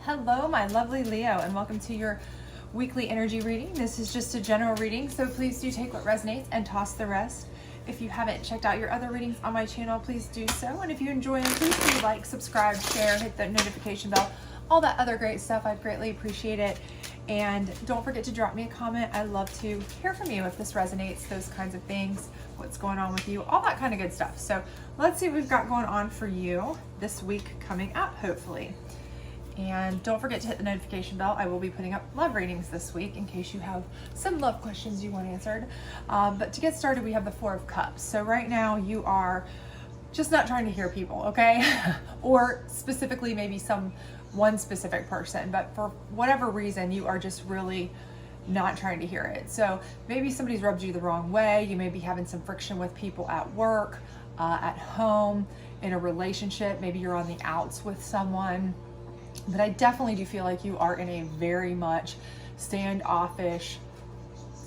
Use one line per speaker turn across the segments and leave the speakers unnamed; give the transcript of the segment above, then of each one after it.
Hello, my lovely Leo, and welcome to your weekly energy reading. This is just a general reading, so please do take what resonates and toss the rest. If you haven't checked out your other readings on my channel, please do so. And if you enjoy them, please do like, subscribe, share, hit the notification bell, all that other great stuff. I'd greatly appreciate it. And don't forget to drop me a comment. I love to hear from you if this resonates, those kinds of things, what's going on with you, all that kind of good stuff. So let's see what we've got going on for you this week coming up, hopefully. And don't forget to hit the notification bell. I will be putting up love readings this week in case you have some love questions you want answered. But to get started, we have the Four of Cups. So right now you are just not trying to hear people, okay? Or specifically maybe one specific person, but for whatever reason, you are just really not trying to hear it. So maybe somebody's rubbed you the wrong way. You may be having some friction with people at work, at home, in a relationship. Maybe you're on the outs with someone. But I definitely do feel like you are in a very much standoffish,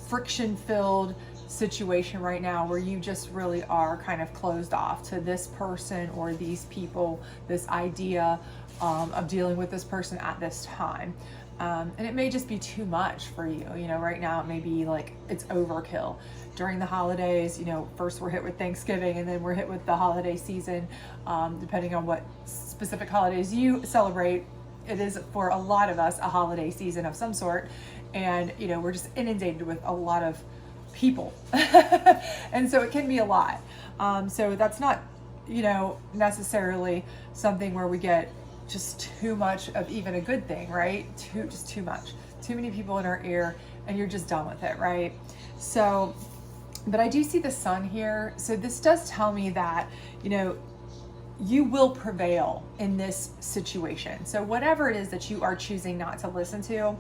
friction-filled situation right now where you just really are kind of closed off to this person or these people, this idea of dealing with this person at this time. And it may just be too much for you. You know, right now it may be like it's overkill. During the holidays, you know, first we're hit with Thanksgiving and then we're hit with the holiday season, depending on what specific holidays you celebrate. It is for a lot of us a holiday season of some sort, and you know, we're just inundated with a lot of people and so it can be a lot. So that's not, you know, necessarily something where we get just too much of even a good thing, right? Just too much, too many people in our ear, and you're just done with it, right? So, but I do see the sun here, so this does tell me that, you know, you will prevail in this situation. So whatever it is that you are choosing not to listen to,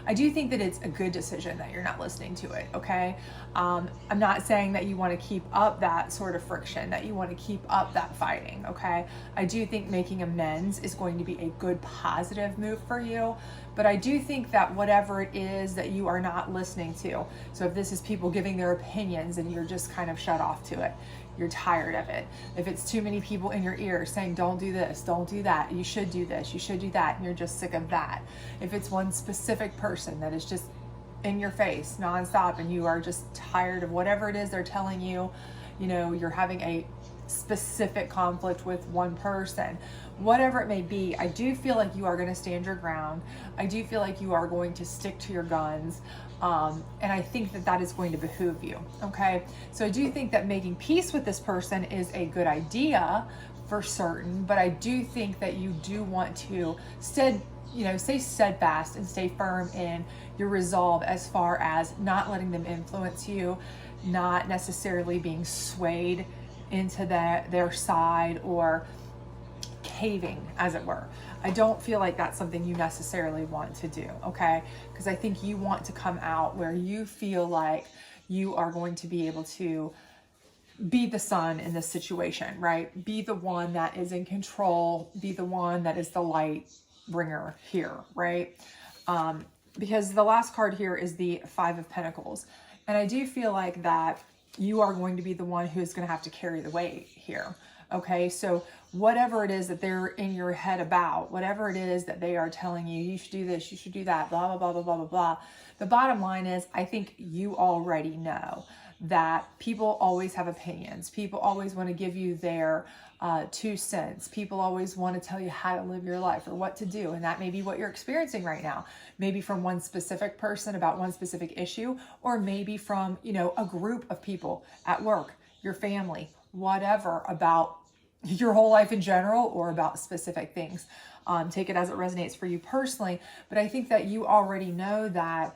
I do think that it's a good decision that you're not listening to it, okay? I'm not saying that you want to keep up that sort of friction, that you want to keep up that fighting, okay? I do think making amends is going to be a good positive move for you, but I do think that whatever it is that you are not listening to, so if this is people giving their opinions and you're just kind of shut off to it, you're tired of it. If it's too many people in your ear saying, don't do this, don't do that, you should do this, you should do that, and you're just sick of that. If it's one specific person that is just in your face nonstop and you are just tired of whatever it is they're telling you, you know, you're having a specific conflict with one person, whatever it may be, I do feel like you are going to stand your ground. I do feel like you are going to stick to your guns. And I think that that is going to behoove you. Okay. So I do think that making peace with this person is a good idea for certain, but I do think that you do want to stay steadfast and stay firm in your resolve as far as not letting them influence you, not necessarily being swayed into their side or caving, as it were. I don't feel like that's something you necessarily want to do, okay? Because I think you want to come out where you feel like you are going to be able to be the sun in this situation, right? Be the one that is in control, be the one that is the light bringer here, right? Because the last card here is the Five of Pentacles. And I do feel like that you are going to be the one who's going to have to carry the weight here. Okay, so whatever it is that they're in your head about, whatever it is that they are telling you, you should do this, you should do that, blah, blah, blah, blah, blah, blah, blah. The bottom line is, I think you already know that people always have opinions. People always want to give you their 2 cents. People always want to tell you how to live your life or what to do. And that may be what you're experiencing right now. Maybe from one specific person about one specific issue, or maybe from, you know, a group of people at work, your family, whatever, about your whole life in general or about specific things. Take it as it resonates for you personally. But I think that you already know that,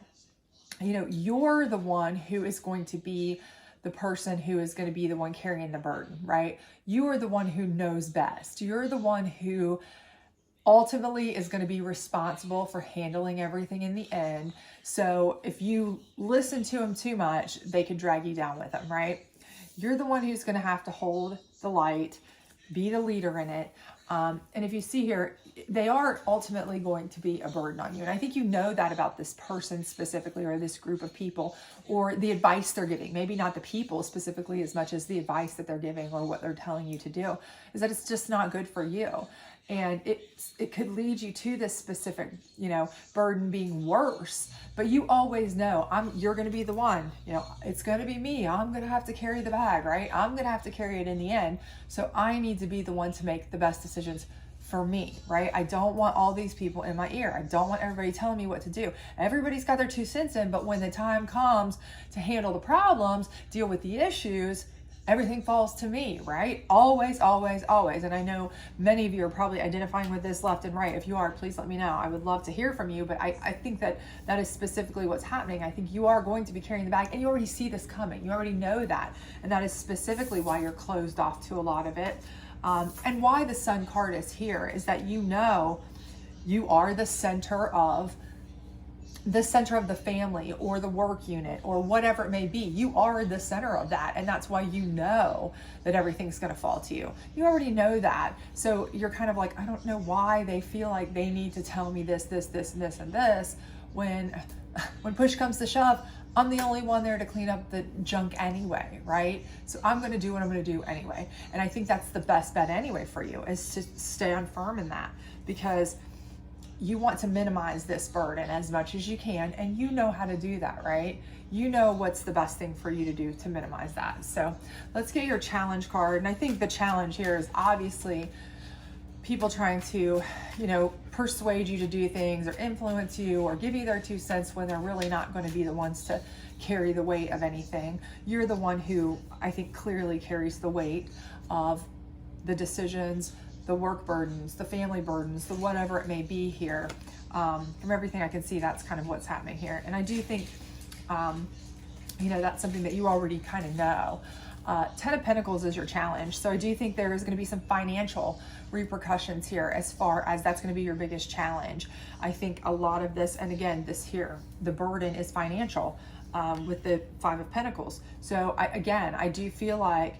you know, you're the one who is going to be the person who is going to be the one carrying the burden, right? You are the one who knows best. You're the one who ultimately is going to be responsible for handling everything in the end. So if you listen to them too much, they could drag you down with them, right? You're the one who's going to have to hold the light, be the leader in it. And if you see here, they are ultimately going to be a burden on you. And I think you know that about this person specifically, or this group of people, or the advice they're giving. Maybe not the people specifically as much as the advice that they're giving or what they're telling you to do, is that it's just not good for you. And it could lead you to this specific, burden being worse. But you always know you're going to be the one, it's going to be me. I'm going to have to carry the bag, right? I'm going to have to carry it in the end. So I need to be the one to make the best decisions for me, right? I don't want all these people in my ear. I don't want everybody telling me what to do. Everybody's got their 2 cents in, but when the time comes to handle the problems, deal with the issues, everything falls to me, right? Always, always, always. And I know many of you are probably identifying with this left and right. If you are, please let me know. I would love to hear from you, but I think that is specifically what's happening. I think you are going to be carrying the bag, and you already see this coming. You already know that. And that is specifically why you're closed off to a lot of it. And why the Sun card is here is that you are the center of the family or the work unit or whatever it may be. You are the center of that, and that's why you know that everything's going to fall to you. You already know that. So you're kind of like, I don't know why they feel like they need to tell me this, and this, when push comes to shove, I'm the only one there to clean up the junk anyway, right? So I'm going to do what I'm going to do anyway. And I think that's the best bet anyway for you, is to stand firm in that, because you want to minimize this burden as much as you can, and you know how to do that, right? You know what's the best thing for you to do to minimize that. So let's get your challenge card. And I think the challenge here is obviously people trying to, persuade you to do things or influence you or give you their 2 cents when they're really not going to be the ones to carry the weight of anything. You're the one who I think clearly carries the weight of the decisions, the work burdens, the family burdens, the whatever it may be here. From everything I can see, that's kind of what's happening here. And I do think, that's something that you already kind of know. 10 of Pentacles is your challenge. So I do think there is going to be some financial repercussions here, as far as that's going to be your biggest challenge. I think a lot of this, and again, this here, the burden is financial with the 5 of Pentacles. So I do feel like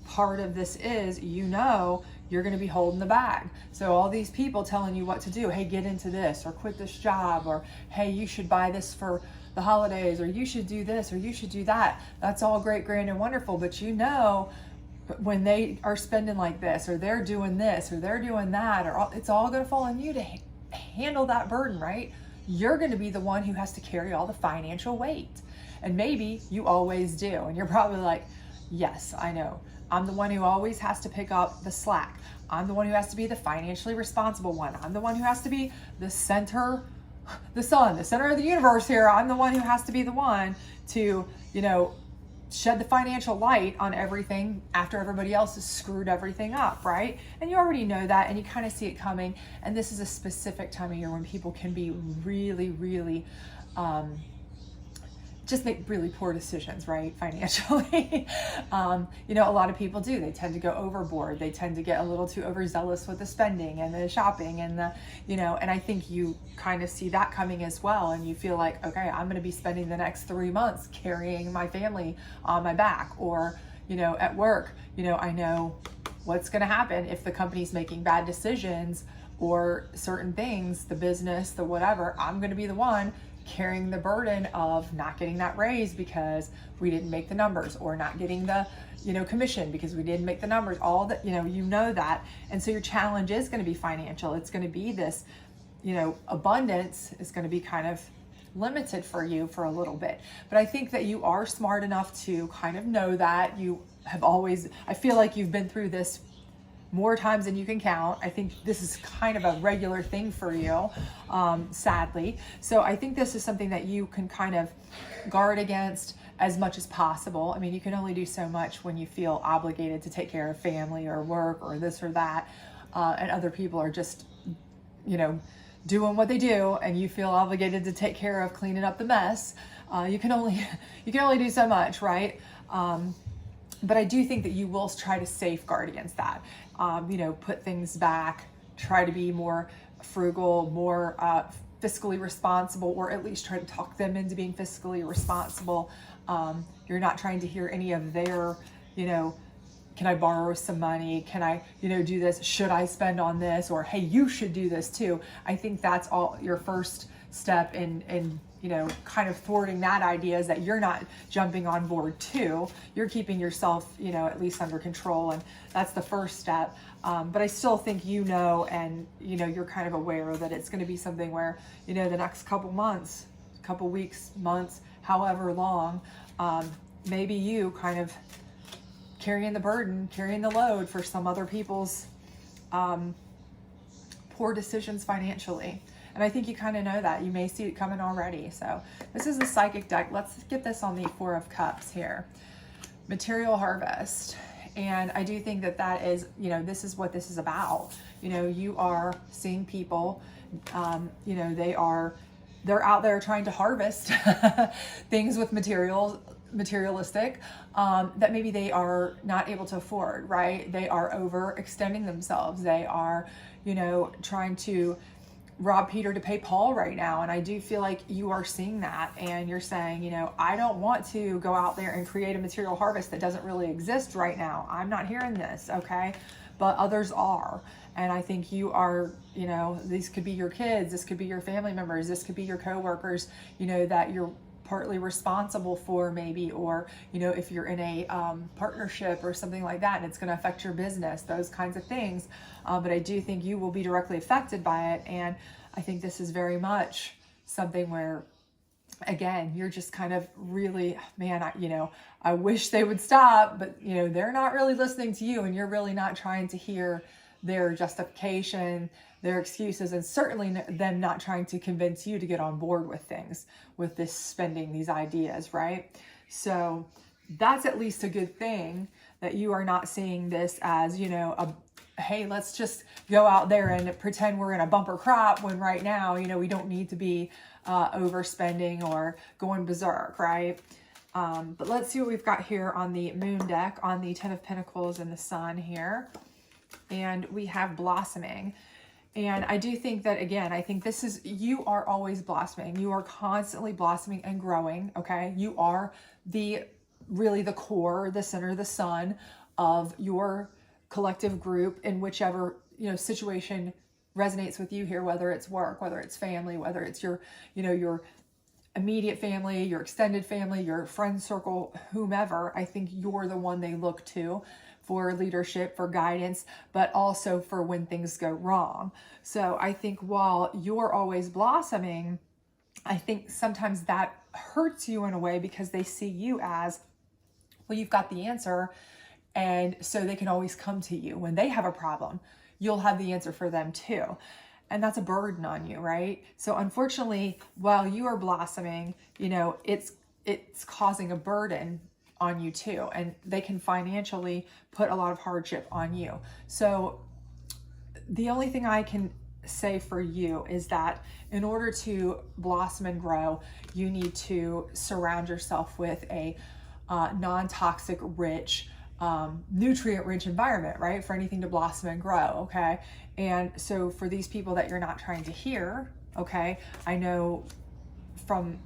part of this is, you're going to be holding the bag. So all these people telling you what to do, hey, get into this, or quit this job, or hey, you should buy this for the holidays, or you should do this, or you should do that. That's all great, grand, and wonderful. But when they are spending like this, or they're doing this, or they're doing that, it's all going to fall on you to handle that burden, right? You're going to be the one who has to carry all the financial weight. And maybe you always do. And you're probably like, yes, I know. I'm the one who always has to pick up the slack. I'm the one who has to be the financially responsible one. I'm the one who has to be the center of the universe here. I'm the one who has to be the one to, shed the financial light on everything after everybody else has screwed everything up, right? And you already know that, and you kind of see it coming. And this is a specific time of year when people can be really, really, just make really poor decisions, right? Financially. A lot of people do. They tend to go overboard. They tend to get a little too overzealous with the spending and the shopping and and I think you kind of see that coming as well. And you feel like, okay, I'm going to be spending the next 3 months carrying my family on my back, or, at work, I know what's going to happen if the company's making bad decisions or certain things, the business, the whatever. I'm going to be the one carrying the burden of not getting that raise because we didn't make the numbers, or not getting the commission because we didn't make the numbers. All that, that. And so your challenge is going to be financial. It's going to be this, abundance is going to be kind of limited for you for a little bit. But I think that you are smart enough to kind of know that. You have always, I feel like you've been through this more times than you can count. I think this is kind of a regular thing for you, sadly. So I think this is something that you can kind of guard against as much as possible. I mean, you can only do so much when you feel obligated to take care of family or work or this or that, and other people are just, doing what they do, and you feel obligated to take care of cleaning up the mess. You can only do so much, right? But I do think that you will try to safeguard against that. Put things back, try to be more frugal, more fiscally responsible, or at least try to talk them into being fiscally responsible. You're not trying to hear any of their, can I borrow some money? Can I, do this? Should I spend on this? Or, hey, you should do this too. I think that's all your first step in kind of thwarting that idea is that you're not jumping on board too. You're keeping yourself, at least under control. And that's the first step. But I still think, and you're kind of aware that it's going to be something where, the next couple months, couple weeks, months, however long, maybe you kind of carrying the burden, carrying the load for some other people's poor decisions financially. And I think you kind of know that. You may see it coming already. So this is the Psychic deck. Let's get this on the Four of Cups here. Material harvest. And I do think that is, this is what this is about. You are seeing people, they're out there trying to harvest things with materialistic that maybe they are not able to afford, right? They are overextending themselves. They are, trying to rob Peter to pay Paul right now. And I do feel like you are seeing that, and you're saying, I don't want to go out there and create a material harvest that doesn't really exist right now. I'm not hearing this, okay? But others are. And I think you are, these could be your kids, this could be your family members, this could be your coworkers, that you're partly responsible for maybe, or, if you're in a partnership or something like that, and it's going to affect your business, those kinds of things. But I do think you will be directly affected by it. And I think this is very much something where, again, you're just kind of really, man, I wish they would stop, but they're not really listening to you, and you're really not trying to hear their justification, their excuses, and certainly them not trying to convince you to get on board with things, with this spending, these ideas, right? So that's at least a good thing, that you are not seeing this as, hey, let's just go out there and pretend we're in a bumper crop, when right now, we don't need to be overspending or going berserk, right? But let's see what we've got here on the Moon deck, on the Ten of Pentacles and the Sun here. And we have blossoming. And I do think that, again, I think this is, you are always blossoming. You are constantly blossoming and growing, okay? You are really the core, the center, the sun of your collective group, in whichever, situation resonates with you here, whether it's work, whether it's family, whether it's your, your immediate family, your extended family, your friend circle, whomever. I think you're the one they look to for leadership, for guidance, but also for when things go wrong. So I think while you're always blossoming, I think sometimes that hurts you in a way, because they see you as, well, you've got the answer. And so they can always come to you when they have a problem. You'll have the answer for them too. And that's a burden on you, right? So unfortunately, while you are blossoming, it's causing a burden on you too. And they can financially put a lot of hardship on you. So the only thing I can say for you is that in order to blossom and grow, you need to surround yourself with a non-toxic, rich, nutrient-rich environment, right? For anything to blossom and grow, okay? And so for these people that you're not trying to hear, okay, I know from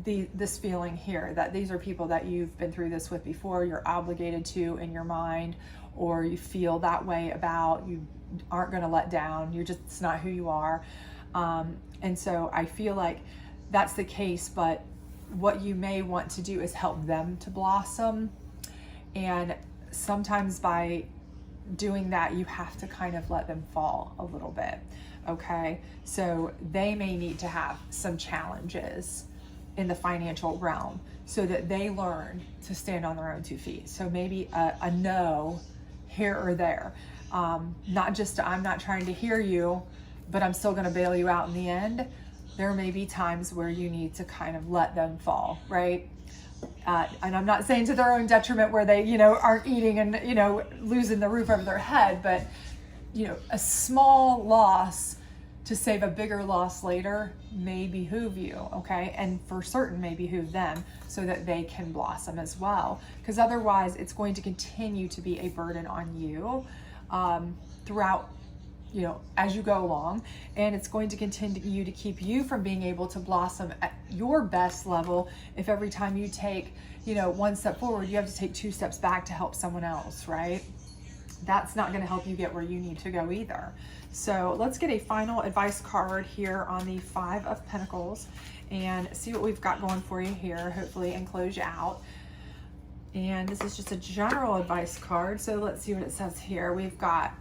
this feeling here that these are people that you've been through this with before, you're obligated to in your mind, or you feel that way about, you aren't going to let down, it's not who you are. And so I feel like that's the case, but what you may want to do is help them to blossom. And sometimes by doing that, you have to kind of let them fall a little bit, okay? So they may need to have some challenges in the financial realm so that they learn to stand on their own 2 feet. So maybe a no here or there. Not just, I'm not trying to hear you, but I'm still gonna bail you out in the end. There may be times where you need to kind of let them fall, right? And I'm not saying to their own detriment where they, aren't eating and, losing the roof over their head, but, a small loss to save a bigger loss later may behoove you, okay? And for certain may behoove them, so that they can blossom as well. Because otherwise it's going to continue to be a burden on you throughout, as you go along, and it's going to continue to keep you from being able to blossom at your best level if every time you take, 1 step forward, you have to take 2 steps back to help someone else, right? that's not going to help you get where you need to go either. So let's get a final advice card here on the Five of Pentacles and see what we've got going for you here, hopefully, and close you out. And this is just a general advice card. So let's see what it says here. We've got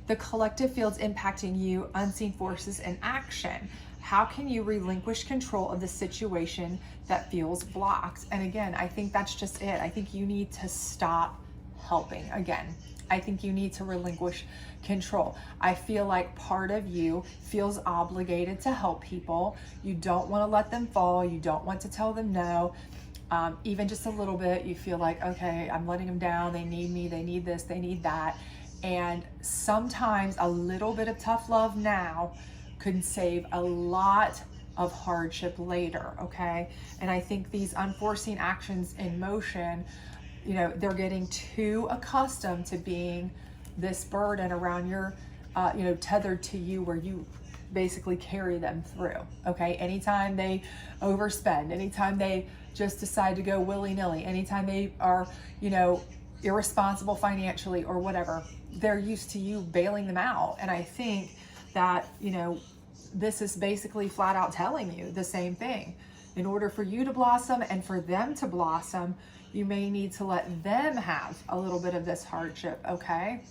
the collective fields impacting you, unseen forces in action. How can you relinquish control of the situation that feels blocked? And again, I think that's just it. I think you need to stop helping. Again, I think you need to relinquish control. I feel like part of you feels obligated to help people. You don't want to let them fall. You don't want to tell them no. Even just a little bit, you feel like, okay, I'm letting them down. They need me. They need this. They need that. And sometimes a little bit of tough love now could save a lot of hardship later, okay? And I think these unforeseen actions in motion, you know, they're getting too accustomed to being this burden around your, you know, tethered to you, where you basically carry them through, okay? Anytime they overspend, anytime they just decide to go willy-nilly, anytime they are, you know, irresponsible financially or whatever, they're used to you bailing them out. And I think that, you know, this is basically flat out telling you the same thing. In order for you to blossom and for them to blossom, you may need to let them have a little bit of this hardship, okay?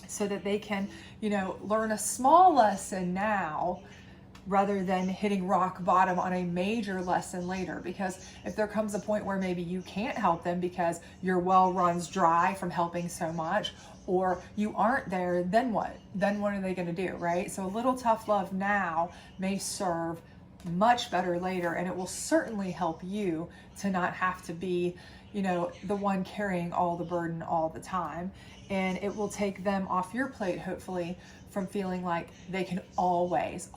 So that they can, you know, learn a small lesson now rather than hitting rock bottom on a major lesson later. Because if there comes a point where maybe you can't help them because your well runs dry from helping so much, or you aren't there, then what? Then what are they going to do, right? So a little tough love now may serve much better later, and it will certainly help you to not have to be, you know, the one carrying all the burden all the time. And it will take them off your plate, hopefully, from feeling like they can always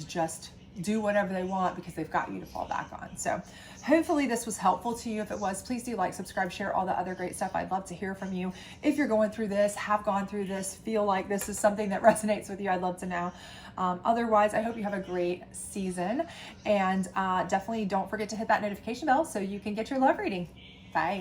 just do whatever they want because they've got you to fall back on. So hopefully this was helpful to you. If it was, please do like, subscribe, share, all the other great stuff. I'd love to hear from you. If you're going through this, have gone through this, feel like this is something that resonates with you, I'd love to know. Otherwise, I hope you have a great season, and definitely don't forget to hit that notification bell so you can get your love reading. Bye.